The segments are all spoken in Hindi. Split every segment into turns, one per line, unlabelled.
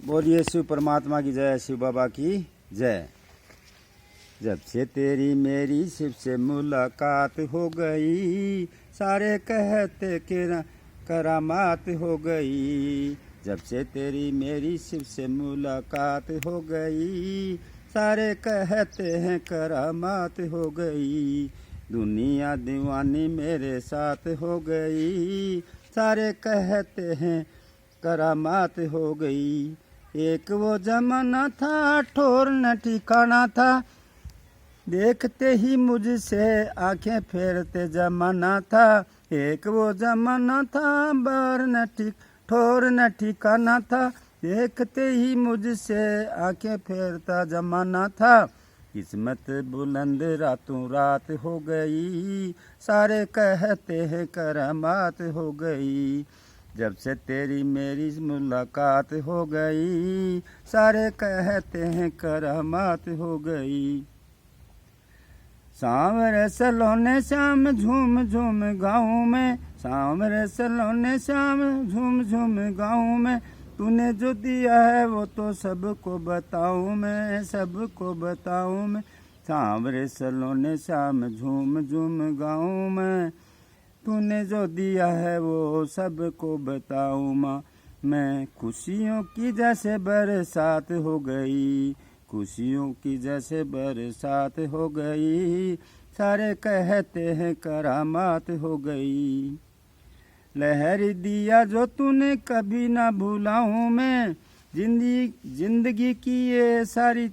बोलिए शिव परमात्मा की जय, शिव बाबा की जय। जब से तेरी मेरी शिव से मुलाकात हो गई, सारे कहते कि करामात हो गई। जब से तेरी मेरी शिव से मुलाकात हो गई, सारे कहते हैं करामात हो गई। दुनिया दीवानी मेरे साथ हो गई, सारे कहते हैं करामात हो गई। एक वो जमाना था, ठोर न ठिकाना था, देखते ही मुझसे आंखें फेरते जमाना था। एक वो जमाना था, बार न ठोर न ठिकाना था, देखते ही मुझसे आंखें फेरता जमाना था। किस्मत बुलंद रातों रात हो गई, सारे कहते हैं करामात हो गई। जब से तेरी मेरी मुलाकात हो गई, सारे कहते हैं करामात हो गई। सांवरे सलोने श्याम झूम झूम गाँव में, सांवरे सलोने श्याम झूम झूम गाँव में, तूने जो दिया है वो तो सबको बताऊँ मैं, सबको बताऊँ मैं। सांवरे सलोने श्याम झूम झूम गाँव में, तूने जो दिया है वो सबको बताऊँ माँ। मैं खुशियों की जैसे बरसात हो गई, खुशियों की जैसे बरसात हो गई, सारे कहते हैं करामात हो गई। लहर दिया जो तूने कभी ना भूलाऊँ मैं, जिंदगी की ये सारी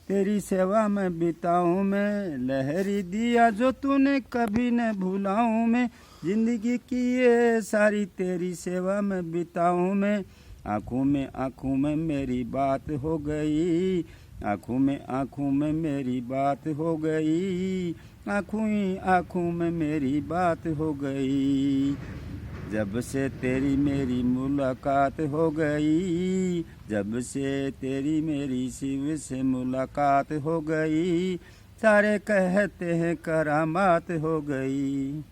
तेरी सेवा में बिताऊँ मैं। लहरी दिया जो तूने कभी न भूलाऊँ मैं, जिंदगी की ये सारी तेरी सेवा में बिताऊँ मैं। आँखों में मेरी बात हो गई, आँखों में मेरी बात हो गई, आँखों में मेरी बात हो गई। जब से तेरी मेरी मुलाकात हो गई, जब से तेरी मेरी शिव से मुलाकात हो गई, सारे कहते हैं करामात हो गई।